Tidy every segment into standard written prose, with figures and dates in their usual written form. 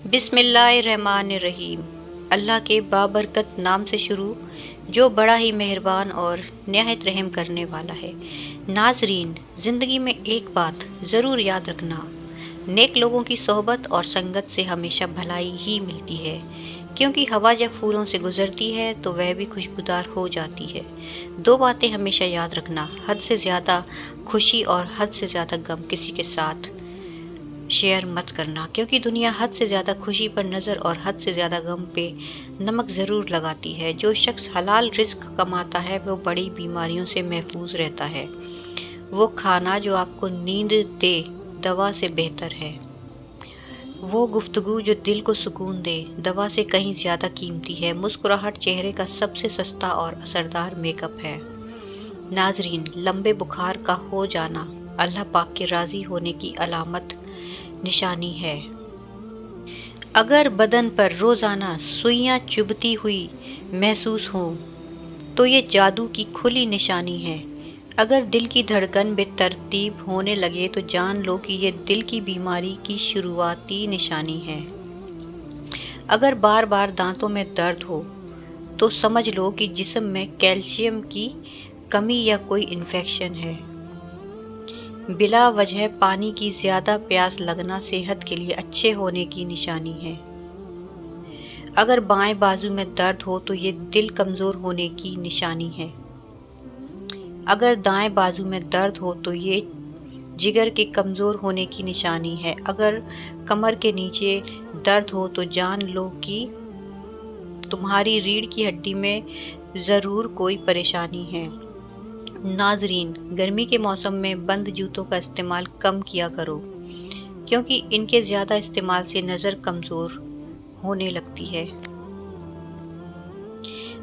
बिस्मिल्लाहिर्रहमानिर्रहीम। अल्लाह के बाबरकत नाम से शुरू, जो बड़ा ही मेहरबान और निहायत रहम करने वाला है। नाजरीन, ज़िंदगी में एक बात ज़रूर याद रखना, नेक लोगों की सोहबत और संगत से हमेशा भलाई ही मिलती है, क्योंकि हवा जब फूलों से गुजरती है तो वह भी खुशबूदार हो जाती है। दो बातें हमेशा याद रखना, हद से ज़्यादा खुशी और हद से ज़्यादा गम किसी के साथ शेयर मत करना, क्योंकि दुनिया हद से ज़्यादा खुशी पर नज़र और हद से ज़्यादा गम पे नमक ज़रूर लगाती है। जो शख्स हलाल रिस्क कमाता है वो बड़ी बीमारियों से महफूज रहता है। वो खाना जो आपको नींद दे दवा से बेहतर है। वो गुफ्तगू जो दिल को सुकून दे दवा से कहीं ज़्यादा कीमती है। मुस्कुराहट चेहरे का सबसे सस्ता और असरदार मेकअप है। नाजरीन, लंबे बुखार का हो जाना अल्लाह पाक के राज़ी होने की अलामत निशानी है। अगर बदन पर रोज़ाना सुइयां चुभती हुई महसूस हो तो ये जादू की खुली निशानी है। अगर दिल की धड़कन बेतरतीब होने लगे तो जान लो कि ये दिल की बीमारी की शुरुआती निशानी है। अगर बार बार दांतों में दर्द हो तो समझ लो कि जिस्म में कैल्शियम की कमी या कोई इन्फेक्शन है। बिला वजह पानी की ज़्यादा प्यास लगना सेहत के लिए अच्छे होने की निशानी है। अगर बाएं बाजू में दर्द हो तो ये दिल कमज़ोर होने की निशानी है। अगर दाएं बाजू में दर्द हो तो ये जिगर के कमज़ोर होने की निशानी है। अगर कमर के नीचे दर्द हो तो जान लो कि तुम्हारी रीढ़ की हड्डी में ज़रूर कोई परेशानी है। नाजरीन, गर्मी के मौसम में बंद जूतों का इस्तेमाल कम किया करो, क्योंकि इनके ज़्यादा इस्तेमाल से नज़र कमज़ोर होने लगती है।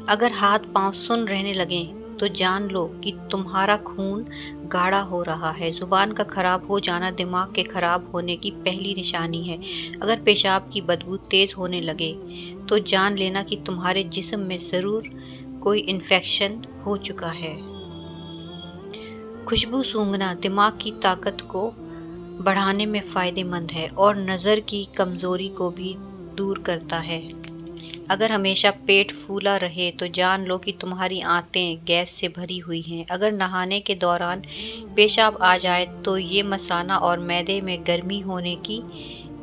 अगर हाथ पांव सुन्न रहने लगें तो जान लो कि तुम्हारा खून गाढ़ा हो रहा है। ज़ुबान का ख़राब हो जाना दिमाग के ख़राब होने की पहली निशानी है। अगर पेशाब की बदबू तेज़ होने लगे तो जान लेना कि तुम्हारे जिस्म में ज़रूर कोई इन्फेक्शन हो चुका है। खुशबू सूंघना दिमाग की ताकत को बढ़ाने में फ़ायदेमंद है और नज़र की कमज़ोरी को भी दूर करता है। अगर हमेशा पेट फूला रहे तो जान लो कि तुम्हारी आंतें गैस से भरी हुई हैं। अगर नहाने के दौरान पेशाब आ जाए तो ये मसाना और मैदे में गर्मी होने की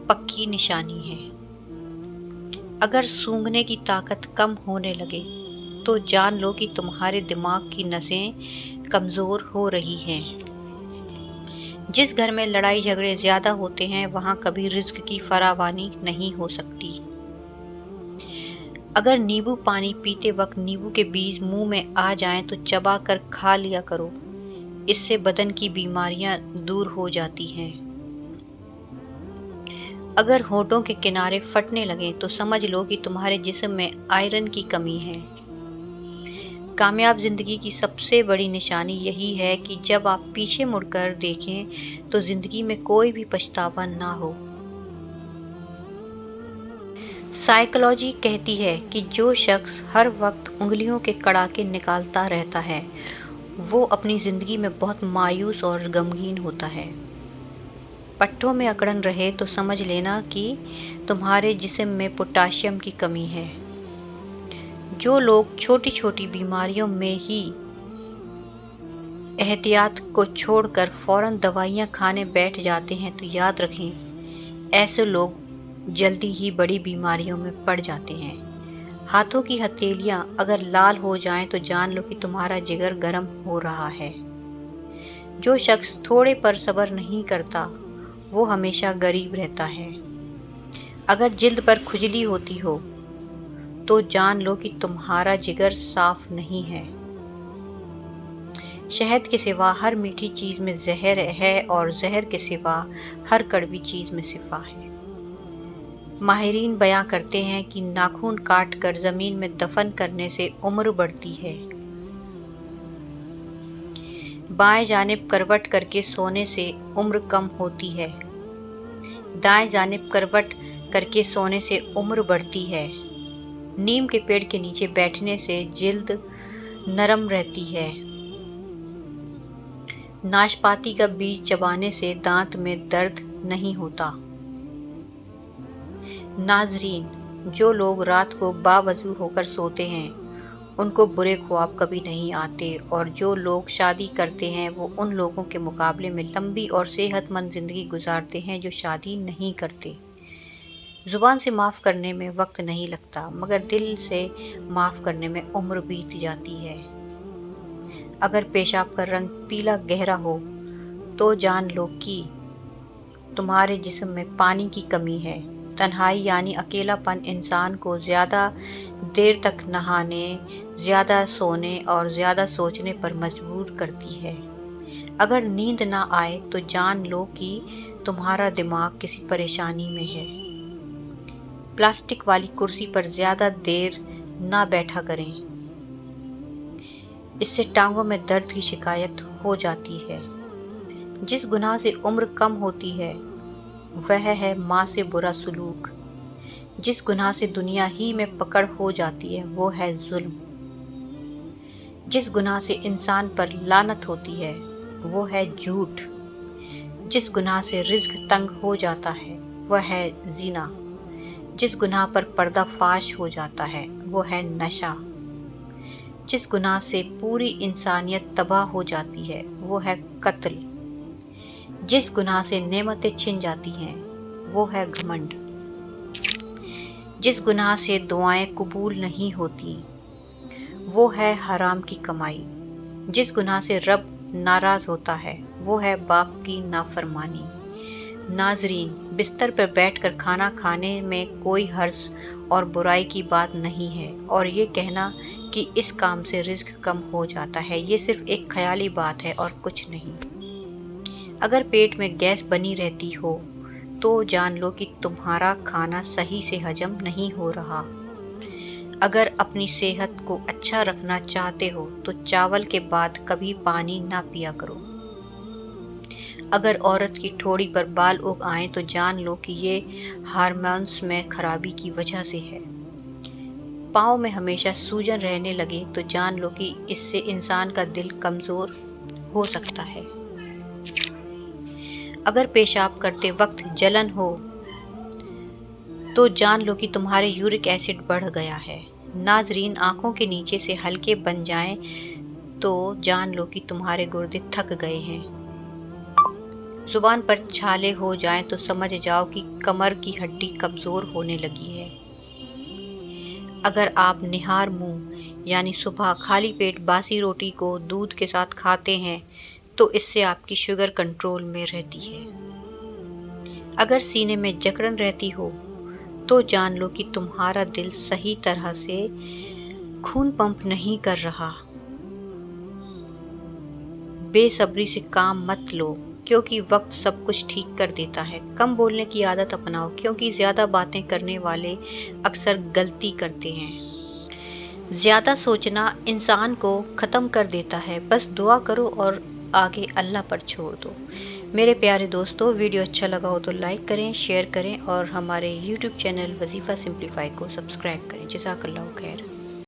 पक्की निशानी है। अगर सूंघने की ताकत कम होने लगे तो जान लो कि तुम्हारे दिमाग की नसें कमज़ोर हो रही हैं। जिस घर में लड़ाई झगड़े ज़्यादा होते हैं वहाँ कभी रिज़्क की फरावानी नहीं हो सकती। अगर नींबू पानी पीते वक्त नींबू के बीज मुंह में आ जाएं तो चबा कर खा लिया करो, इससे बदन की बीमारियां दूर हो जाती हैं। अगर होठों के किनारे फटने लगें तो समझ लो कि तुम्हारे जिस्म में आयरन की कमी है। कामयाब ज़िंदगी की सबसे बड़ी निशानी यही है कि जब आप पीछे मुड़कर देखें तो ज़िंदगी में कोई भी पछतावा ना हो। साइकोलॉजी कहती है कि जो शख्स हर वक्त उंगलियों के कड़ाके निकालता रहता है वो अपनी ज़िंदगी में बहुत मायूस और गमगीन होता है। पट्टों में अकड़न रहे तो समझ लेना कि तुम्हारे जिस्म में पोटाशियम की कमी है। जो लोग छोटी छोटी बीमारियों में ही एहतियात को छोड़कर फ़ौरन दवाइयाँ खाने बैठ जाते हैं तो याद रखें, ऐसे लोग जल्दी ही बड़ी बीमारियों में पड़ जाते हैं। हाथों की हथेलियाँ अगर लाल हो जाएं तो जान लो कि तुम्हारा जिगर गर्म हो रहा है। जो शख्स थोड़े पर सब्र नहीं करता वो हमेशा गरीब रहता है। अगर जिल्द पर खुजली होती हो तो जान लो कि तुम्हारा जिगर साफ नहीं है। शहद के सिवा हर मीठी चीज़ में जहर है और जहर के सिवा हर कड़वी चीज़ में शिफा है। माहिरीन बयां करते हैं कि नाखून काट कर ज़मीन में दफन करने से उम्र बढ़ती है। बाएं जानिब करवट करके सोने से उम्र कम होती है। दाएं जानिब करवट करके सोने से उम्र बढ़ती है। नीम के पेड़ के नीचे बैठने से जिल्द नरम रहती है। नाशपाती का बीज चबाने से दांत में दर्द नहीं होता। नाजरीन, जो लोग रात को बावजू होकर सोते हैं उनको बुरे ख्वाब कभी नहीं आते, और जो लोग शादी करते हैं वो उन लोगों के मुकाबले में लंबी और सेहतमंद ज़िंदगी गुजारते हैं जो शादी नहीं करते। ज़ुबान से माफ़ करने में वक्त नहीं लगता, मगर दिल से माफ़ करने में उम्र बीत जाती है। अगर पेशाब का रंग पीला गहरा हो तो जान लो कि तुम्हारे जिस्म में पानी की कमी है। तन्हाई यानी अकेलापन इंसान को ज़्यादा देर तक नहाने, ज़्यादा सोने और ज़्यादा सोचने पर मजबूर करती है। अगर नींद ना आए तो जान लो कि तुम्हारा दिमाग किसी परेशानी में है। प्लास्टिक वाली कुर्सी पर ज़्यादा देर ना बैठा करें, इससे टांगों में दर्द की शिकायत हो जाती है। जिस गुनाह से उम्र कम होती है वह है माँ से बुरा सलूक। जिस गुनाह से दुनिया ही में पकड़ हो जाती है वो है जुल्म। जिस गुनाह से इंसान पर लानत होती है वो है झूठ। जिस गुनाह से रिज़्क तंग हो जाता है वह है ज़िना। जिस गुनाह पर पर्दा फाश हो जाता है वो है नशा। जिस गुनाह से पूरी इंसानियत तबाह हो जाती है वो है कत्ल। जिस गुनाह से नेमतें छिन जाती हैं वो है घमंड। जिस गुनाह से दुआएं कबूल नहीं होती वो है हराम की कमाई। जिस गुनाह से रब नाराज़ होता है वो है बाप की नाफरमानी। नाजरीन, बिस्तर पर बैठकर खाना खाने में कोई हर्ज और बुराई की बात नहीं है, और ये कहना कि इस काम से रिज़्क कम हो जाता है ये सिर्फ एक ख्याली बात है और कुछ नहीं। अगर पेट में गैस बनी रहती हो तो जान लो कि तुम्हारा खाना सही से हजम नहीं हो रहा। अगर अपनी सेहत को अच्छा रखना चाहते हो तो चावल के बाद कभी पानी ना पिया करो। अगर औरत की ठोड़ी पर बाल उग आए तो जान लो कि ये हार्मोन्स में खराबी की वजह से है। पाँव में हमेशा सूजन रहने लगे तो जान लो कि इससे इंसान का दिल कमज़ोर हो सकता है। अगर पेशाब करते वक्त जलन हो तो जान लो कि तुम्हारे यूरिक एसिड बढ़ गया है। नाजरीन, आँखों के नीचे से हल्के बन जाएं तो जान लो कि तुम्हारे गुर्दे थक गए हैं। ज़ुबान पर छाले हो जाएं तो समझ जाओ कि कमर की हड्डी कमज़ोर होने लगी है। अगर आप निहार मुंह यानी सुबह खाली पेट बासी रोटी को दूध के साथ खाते हैं तो इससे आपकी शुगर कंट्रोल में रहती है। अगर सीने में जकड़न रहती हो तो जान लो कि तुम्हारा दिल सही तरह से खून पंप नहीं कर रहा। बेसब्री से काम मत लो क्योंकि वक्त सब कुछ ठीक कर देता है। कम बोलने की आदत अपनाओ क्योंकि ज़्यादा बातें करने वाले अक्सर गलती करते हैं। ज़्यादा सोचना इंसान को ख़त्म कर देता है। बस दुआ करो और आगे अल्लाह पर छोड़ दो। मेरे प्यारे दोस्तों, वीडियो अच्छा लगा हो तो लाइक करें, शेयर करें और हमारे YouTube चैनल वजीफ़ा सिंप्लीफाई को सब्सक्राइब करें। जज़ाकल्लाहु खैर।